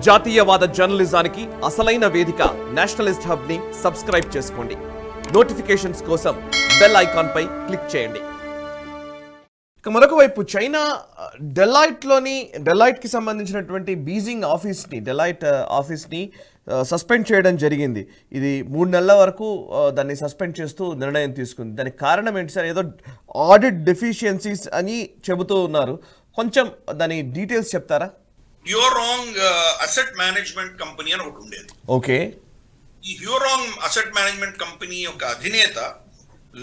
జాతీయవాద జర్నలిజానికి అసలైన వేదిక నేషనలిస్ట్ హబ్ ని సబ్స్క్రైబ్ చేసుకోండి. నోటిఫికేషన్స్ కోసం బెల్ ఐకాన్ పై క్లిక్ చేయండి. ఇక మరొక వైపు చైనా డెలాయిట్ కి సంబంధించినటువంటి బీజింగ్ డెలాయిట్ ఆఫీస్ని సస్పెండ్ చేయడం జరిగింది. ఇది 3 నెలల వరకు దాన్ని సస్పెండ్ చేస్తూ నిర్ణయం తీసుకుంది. దానికి కారణం ఏంటి సార్? ఏదో ఆడిట్ డెఫిషియన్సీస్ అని చెబుతూ ఉన్నారు. కొంచెం దాని డీటెయిల్స్ చెప్తారా? హ్యూరాంగ్ అసెట్ మేనేజ్మెంట్ కంపెనీ అని ఒకటి ఉండేది. ఓకే. ఈ హ్యూరాంగ్ అసెట్ మేనేజ్మెంట్ కంపెనీ యొక్క అధినేత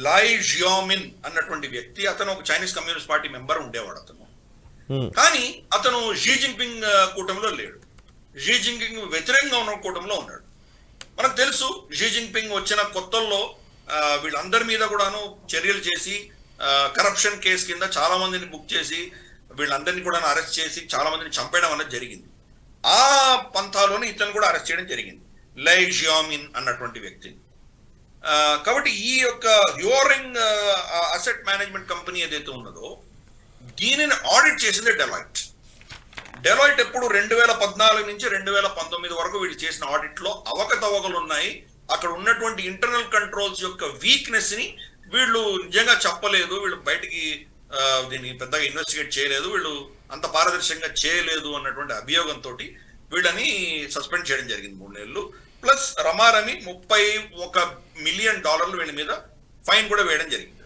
లై జియామిన్ అన్నటువంటి వ్యక్తి, అతను ఒక చైనీస్ కమ్యూనిస్ట్ పార్టీ మెంబర్ ఉండేవాడు అతను. కానీ అతను షీ జిన్పింగ్ కూటమిలో లేడు. షీ జిన్పింగ్ వ్యతిరేకంగా ఉన్న కూటమిలో ఉన్నాడు. మనకు తెలుసు షీ జిన్పింగ్ వచ్చిన కొత్తల్లో వీళ్ళందరి మీద కూడాను చర్యలు చేసి కరప్షన్ కేసు కింద చాలా మందిని బుక్ చేసి వీళ్ళందరినీ కూడా అరెస్ట్ చేసి చాలా మందిని చంపేయడం అనేది జరిగింది. ఆ పంథాలోనే ఇతను కూడా అరెస్ట్ చేయడం జరిగింది, లై జియామిన్ అన్నటువంటి వ్యక్తిని. కాబట్టి ఈ యొక్క హ్యూరింగ్ అసెట్ మేనేజ్మెంట్ కంపెనీ ఏదైతే ఉన్నదో దీనిని ఆడిట్ చేసింది డెలాయిట్ ఎప్పుడు 2014 నుంచి 2019 వరకు వీళ్ళు చేసిన ఆడిట్ లో అవకతవకలు ఉన్నాయి. అక్కడ ఉన్నటువంటి ఇంటర్నల్ కంట్రోల్స్ యొక్క వీక్నెస్ ని వీళ్ళు నిజంగా చెప్పలేదు, వీళ్ళు బయటికి దీన్ని పెద్దగా ఇన్వెస్టిగేట్ చేయలేదు, వీళ్ళు అంత పారదర్శకంగా చేయలేదు అన్నటువంటి అభియోగంతో వీళ్ళని సస్పెండ్ చేయడం జరిగింది 3 నెలలు. ప్లస్ రమారమి $31 మిలియన్ వీళ్ళ మీద ఫైన్ కూడా వేయడం జరిగింది.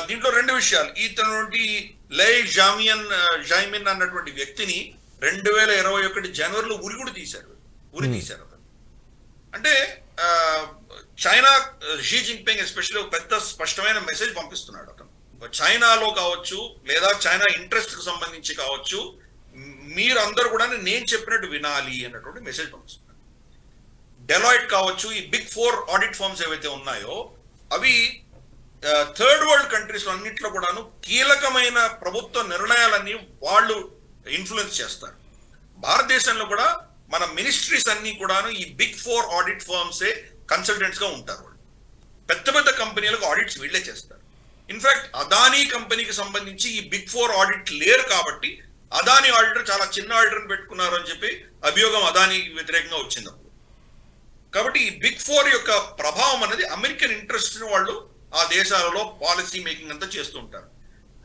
దీంట్లో 2 విషయాలు. ఇతను లై జైమిన్ అన్నటువంటి వ్యక్తిని 2021 జనవరిలో ఉరి తీశారు అతను. అంటే చైనా షీ జిన్పింగ్ ఎస్పెషల్లీ పెద్ద స్పష్టమైన మెసేజ్ పంపిస్తున్నాడు అతను. చైనాలో కావచ్చు లేదా చైనా ఇంట్రెస్ట్ కు సంబంధించి కావచ్చు, మీరందరూ కూడా నేను చెప్పినట్టు వినాలి అన్నటువంటి మెసేజ్ పంపిస్తున్నారు. డెలాయిట్ కావచ్చు, ఈ బిగ్ 4 ఆడిట్ ఫర్మ్స్ ఏవైతే ఉన్నాయో అవి థర్డ్ వరల్డ్ కంట్రీస్ అన్నింటిలో కూడాను కీలకమైన ప్రభుత్వ నిర్ణయాలన్నీ వాళ్ళు ఇన్ఫ్లుయెన్స్ చేస్తారు. భారతదేశంలో కూడా మన మినిస్ట్రీస్ అన్ని కూడాను ఈ బిగ్ 4 ఆడిట్ ఫర్మ్సే కన్సల్టెంట్స్ గా ఉంటారు. వాళ్ళు పెద్ద కంపెనీలకు ఆడిట్స్ వీళ్ళే చేస్తారు. ఇన్ఫాక్ట్ అదానీ కంపెనీకి సంబంధించి ఈ బిగ్ 4 ఆడిట్ లేరు కాబట్టి అదానీ ఆడిటర్ చాలా చిన్న ఆడిటర్ని పెట్టుకున్నారు అని చెప్పి అభియోగం అదానీకి వ్యతిరేకంగా వచ్చింది అప్పుడు. కాబట్టి ఈ బిగ్ 4 యొక్క ప్రభావం అనేది అమెరికన్ ఇంట్రెస్ట్ ని వాళ్ళు ఆ దేశాలలో పాలసీ మేకింగ్ అంతా చేస్తూ ఉంటారు.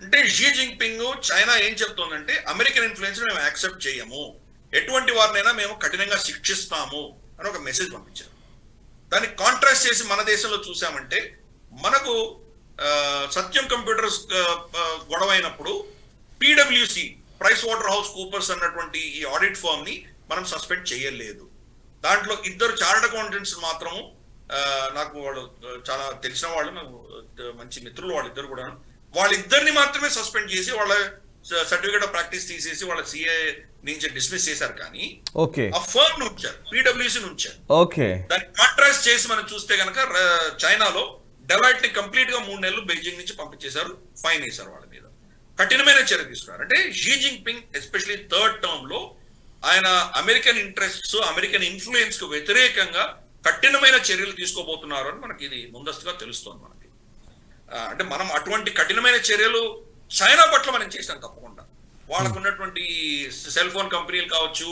అంటే షీ జిన్పింగ్ చైనా ఏం చెప్తోందంటే అమెరికన్ ఇన్ఫ్లుయెన్స్ మేము యాక్సెప్ట్ చేయము, ఎటువంటి వారినైనా మేము కఠినంగా శిక్షిస్తాము అని ఒక మెసేజ్ పంపించారు. దాన్ని కాంట్రాస్ట్ చేసి మన దేశంలో చూసామంటే మనకు సత్యం కంప్యూటర్స్ గొడవ అయినప్పుడు PwC price water house Coopers అన్నటువంటి ఈ ఆడిట్ ఫర్మ్ ని మనం సస్పెండ్ చేయలేదు. దాంట్లో 2 చార్టర్డ్ అకౌంటెంట్స్ మాత్రము, నాకు వాళ్ళు చాలా తెలిసిన వాళ్ళు, నాకు మంచి మిత్రులు వాళ్ళిద్దరు కూడా, వాళ్ళిద్దరిని మాత్రమే సస్పెండ్ చేసి వాళ్ళ సర్టిఫికేట్ ఆఫ్ ప్రాక్టీస్ తీసేసి వాళ్ళ CA నుంచి డిస్మిస్ చేశారు. కానీ ఆ ఫర్మ్ ఉంచారు, PwC ఉంచారు. దాన్ని కాంట్రాస్ట్ చేసి మనం చూస్తే కనుక చైనాలో డెలాయిట్ ని కంప్లీట్ గా 3 నెలలు బెయిజింగ్ నుంచి పంపించేశారు, ఫైన్ వేశారు వాళ్ళ మీద, కఠినమైన చర్య తీసుకున్నారు. అంటే Xi Jinping especially third term లో ఆయన అమెరికన్ ఇంట్రెస్ట్స్, అమెరికన్ ఇన్ఫ్లుయెన్స్ కు వ్యతిరేకంగా కఠినమైన చర్యలు తీసుకోబోతున్నారు అని మనకి ఇది ముందస్తుగా తెలుస్తోంది మనకి. అంటే మనం అటువంటి కఠినమైన చర్యలు చైనా పట్ల మనం చేసాం తప్పకుండా. వాళ్ళకు ఉన్నటువంటి సెల్ ఫోన్ కంపెనీలు కావచ్చు,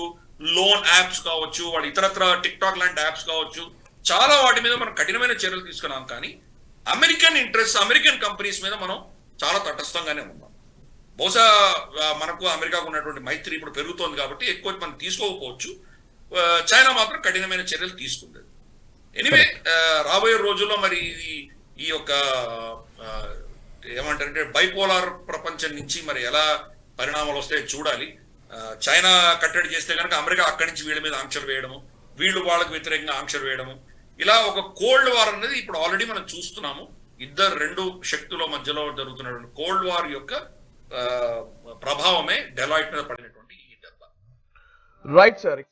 లోన్ యాప్స్ కావచ్చు, వాళ్ళ ఇతరత్ర టిక్టాక్ లాంటి యాప్స్ కావచ్చు, చాలా వాటి మీద మనం కఠినమైన చర్యలు తీసుకున్నాం. కానీ అమెరికన్ ఇంట్రెస్ట్, అమెరికన్ కంపెనీస్ మీద మనం చాలా తటస్థంగానే ఉన్నాం. బహుశా మనకు అమెరికాకు ఉన్నటువంటి మైత్రి ఇప్పుడు పెరుగుతోంది కాబట్టి ఎక్కువ మనం తీసుకోకపోవచ్చు. చైనా మాత్రం కఠినమైన చర్యలు తీసుకుంది. ఎనివే రాబోయే రోజుల్లో మరి ఈ యొక్క ఏమంటారంటే బైపోలార్ ప్రపంచం నుంచి మరి ఎలా పరిణామాలు వస్తాయో చూడాలి. చైనా కట్టడి చేస్తే కనుక అమెరికా అక్కడి నుంచి వీళ్ళ మీద ఆంక్షలు వేయడము, వీళ్ళు వాళ్ళకు వ్యతిరేకంగా ఆంక్షలు వేయడము, ఇలా ఒక కోల్డ్ వార్ అనేది ఇప్పుడు ఆల్రెడీ మనం చూస్తున్నాము. 2 శక్తుల మధ్యలో జరుగుతున్నటువంటి కోల్డ్ వార్ యొక్క ప్రభావమే డెలాయిట్ మీద పడినటువంటి ఈ దెబ్బ. Right sir.